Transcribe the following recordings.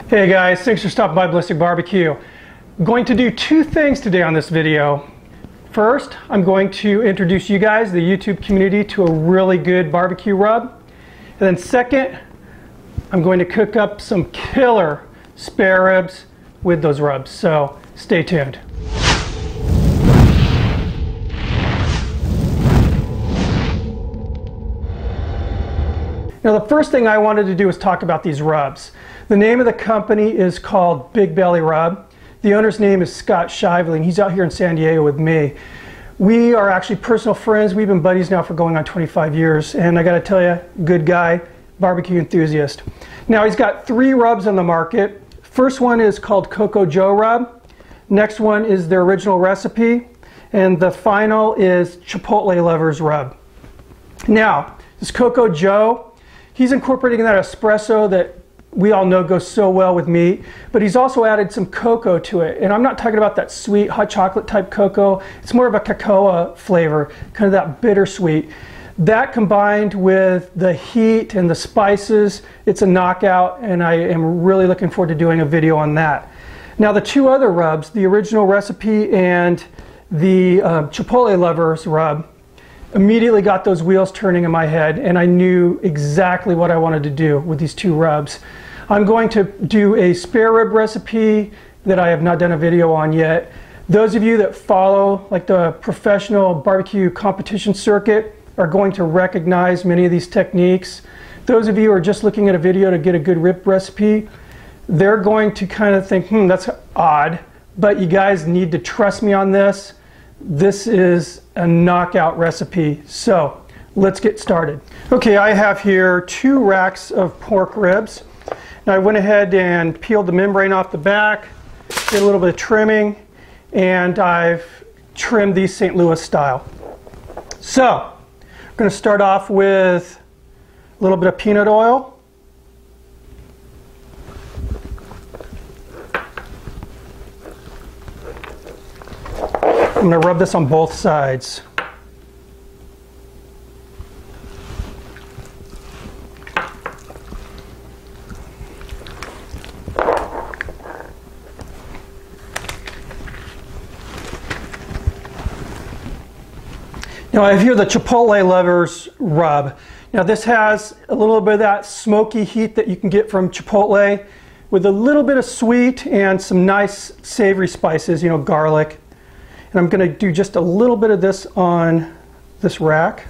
Hey guys, thanks for stopping by Ballistic Barbecue. I'm going to do two things today on this video. First, I'm going to introduce you guys, the YouTube community, to a really good barbecue rub. And then second, I'm going to cook up some killer spare ribs with those rubs. So stay tuned. Now the first thing I wanted to do was talk about these rubs. The name of the company is called Big Belly Rub. The owner's name is Scott Shively. He's out here in San Diego with me. We are actually personal friends. We've been buddies now for going on 25 years. And I gotta tell you, good guy, barbecue enthusiast. Now he's got 3 rubs on the market. First one is called Coco Joe Rub. Next one is their original recipe. And the final is Chipotle Lovers Rub. Now, this Coco Joe, he's incorporating that espresso that we all know goes so well with meat, but he's also added some cocoa to it. And I'm not talking about that sweet hot chocolate type cocoa. It's more of a cocoa flavor, kind of that bittersweet. That combined with the heat and the spices, it's a knockout, and I am really looking forward to doing a video on that. Now the 2 other rubs, the original recipe and the Chipotle Lovers Rub, immediately got those wheels turning in my head, and I knew exactly what I wanted to do with these 2 rubs. I'm going to do a spare rib recipe that I have not done a video on yet. Those of you that follow like the professional barbecue competition circuit are going to recognize many of these techniques. Those of you who are just looking at a video to get a good rib recipe, they're going to kind of think, that's odd, but you guys need to trust me on this. This is a knockout recipe, so let's get started. Okay, I have here 2 racks of pork ribs. Now I went ahead and peeled the membrane off the back, did a little bit of trimming, and I've trimmed these St. Louis style. So, I'm going to start off with a little bit of peanut oil. I'm going to rub this on both sides. Now I have here the Chipotle Lovers Rub. Now this has a little bit of that smoky heat that you can get from Chipotle with a little bit of sweet and some nice savory spices, garlic. And I'm going to do just a little bit of this on this rack.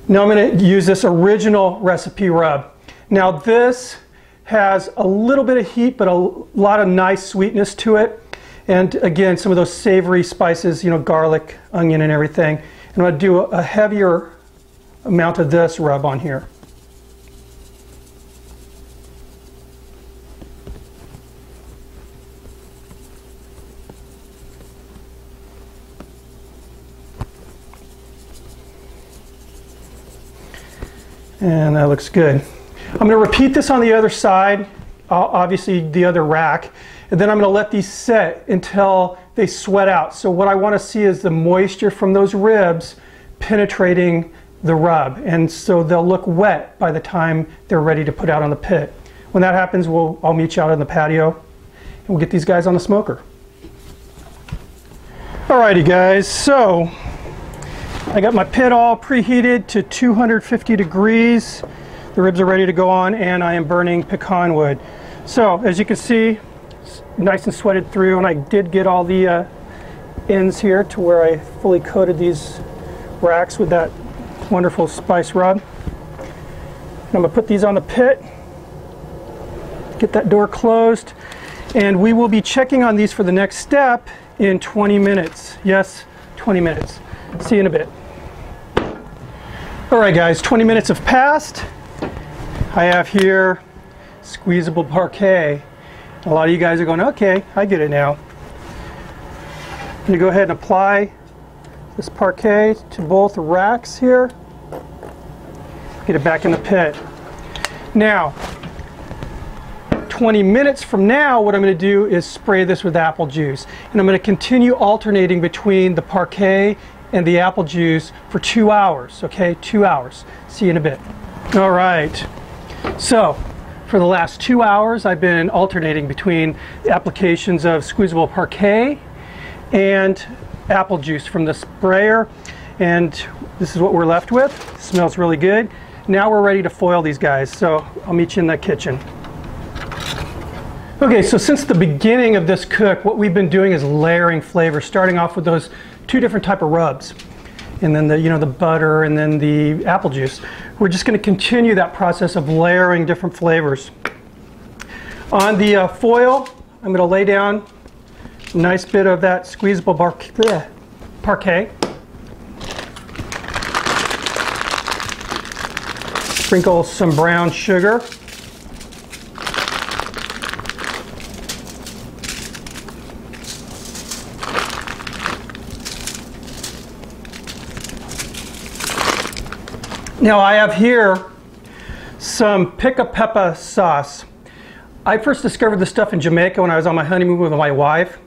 Now I'm going to use this original recipe rub. Now this has a little bit of heat, but a lot of nice sweetness to it. And again, some of those savory spices, garlic, onion, and everything. And I'm going to do a heavier amount of this rub on here. And that looks good. I'm going to repeat this on the other side, obviously the other rack, and then I'm going to let these set until they sweat out. So what I want to see is the moisture from those ribs penetrating the rub, and so they'll look wet by the time they're ready to put out on the pit. When that happens, I'll meet you out on the patio and we'll get these guys on the smoker. Alrighty guys, so I got my pit all preheated to 250 degrees. The ribs are ready to go on, and I am burning pecan wood. So as you can see, it's nice and sweated through, and I did get all the ends here to where I fully coated these racks with that wonderful spice rub. And I'm going to put these on the pit, get that door closed, and we will be checking on these for the next step in 20 minutes. Yes, 20 minutes. See you in a bit. Alright guys, 20 minutes have passed. I have here squeezable parquet. A lot of you guys are going, okay, I get it now. I'm going to go ahead and apply this parquet to both racks here. Get it back in the pit. Now, 20 minutes from now, what I'm going to do is spray this with apple juice. And I'm going to continue alternating between the parquet and the apple juice for 2 hours, okay? 2 hours. See you in a bit. All right. So, for the last 2 hours, I've been alternating between the applications of squeezable parquet and apple juice from the sprayer. And this is what we're left with. It smells really good. Now we're ready to foil these guys, so I'll meet you in the kitchen. Okay, so since the beginning of this cook, what we've been doing is layering flavors, starting off with those 2 different type of rubs, and then the butter, and then the apple juice. We're just going to continue that process of layering different flavors. On the foil, I'm going to lay down a nice bit of that squeezable parquet. Sprinkle some brown sugar. Now I have here some pica peppa sauce. I first discovered this stuff in Jamaica when I was on my honeymoon with my wife,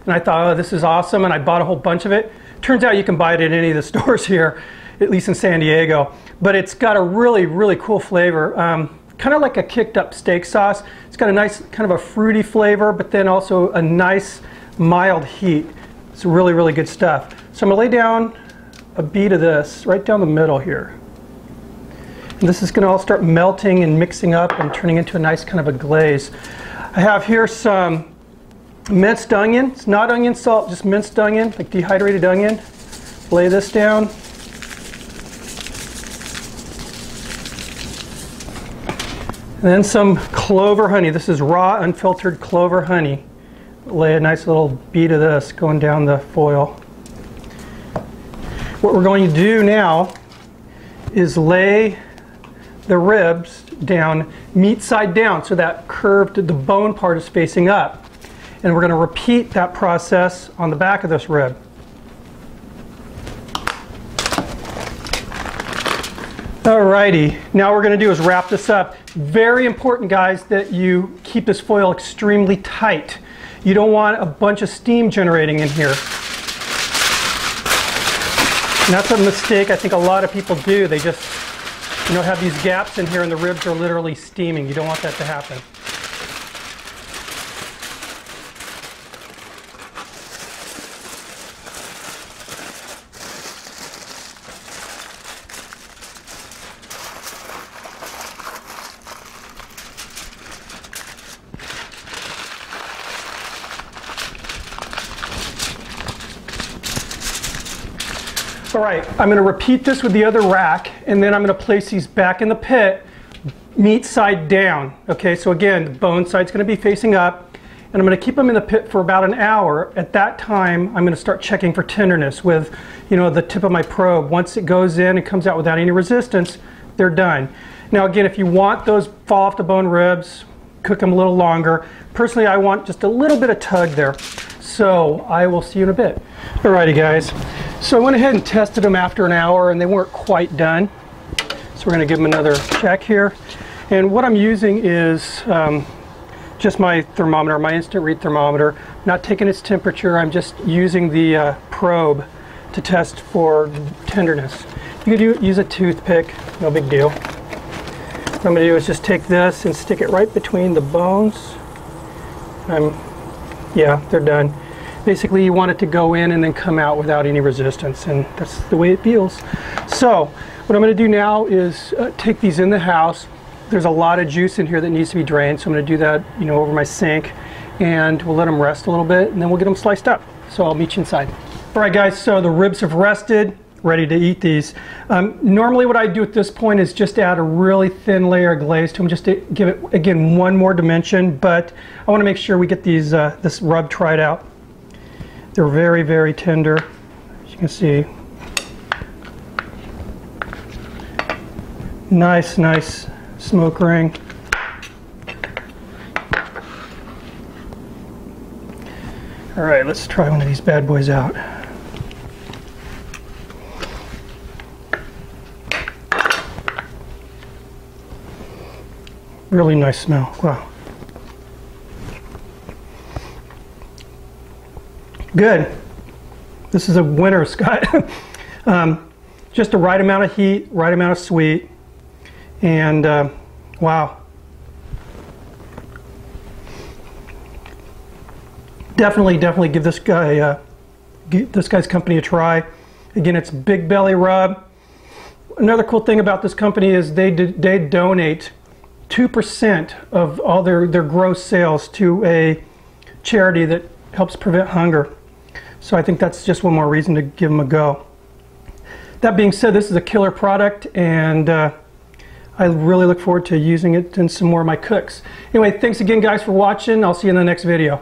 and I thought, oh, this is awesome, and I bought a whole bunch of it. Turns out you can buy it at any of the stores here, at least in San Diego. But it's got a really, really cool flavor, kind of like a kicked up steak sauce. It's got a nice kind of a fruity flavor, but then also a nice mild heat. It's really, really good stuff. So I'm going to lay down a bead of this right down the middle here. And this is going to all start melting and mixing up and turning into a nice kind of a glaze. I have here some minced onion. It's not onion salt, just minced onion, like dehydrated onion. Lay this down. And then some clover honey. This is raw, unfiltered clover honey. Lay a nice little bead of this going down the foil. What we're going to do now is lay the ribs down meat side down, so that curved, the bone part is facing up. And we're going to repeat that process on the back of this rib. Alrighty, now what we're going to do is wrap this up. Very important, guys, that you keep this foil extremely tight. You don't want a bunch of steam generating in here. And that's a mistake I think a lot of people do. They just, have these gaps in here and the ribs are literally steaming. You don't want that to happen. All right, I'm going to repeat this with the other rack, and then I'm going to place these back in the pit, meat side down. Okay, so again, the bone side's going to be facing up, and I'm going to keep them in the pit for about an hour. At that time, I'm going to start checking for tenderness with, the tip of my probe. Once it goes in and comes out without any resistance, they're done. Now again, if you want those fall off the bone ribs, cook them a little longer. Personally, I want just a little bit of tug there. So I will see you in a bit. Alrighty, guys. So I went ahead and tested them after an hour, and they weren't quite done. So we're going to give them another check here. And what I'm using is just my thermometer, my instant read thermometer. Not taking its temperature. I'm just using the probe to test for tenderness. You could use a toothpick, no big deal. What I'm going to do is just take this and stick it right between the bones. Yeah, they're done. Basically, you want it to go in and then come out without any resistance, and that's the way it feels. So, what I'm going to do now is take these in the house. There's a lot of juice in here that needs to be drained, so I'm going to do that, over my sink, and we'll let them rest a little bit, and then we'll get them sliced up. So I'll meet you inside. All right, guys. So the ribs have rested, ready to eat these. Normally, what I do at this point is just add a really thin layer of glaze to them, just to give it again one more dimension. But I want to make sure we get these this rub tried out. They're very, very tender, as you can see. Nice smoke ring. All right, let's try one of these bad boys out. Really nice smell. Wow. Good. This is a winner, Scott. Just the right amount of heat, right amount of sweet, and wow. Definitely give this guy's company a try. Again, it's Big Belly Rub. Another cool thing about this company is they donate 2% of all their gross sales to a charity that helps prevent hunger. So I think that's just one more reason to give them a go. That being said, this is a killer product, and I really look forward to using it in some more of my cooks. Anyway, thanks again guys for watching. I'll see you in the next video.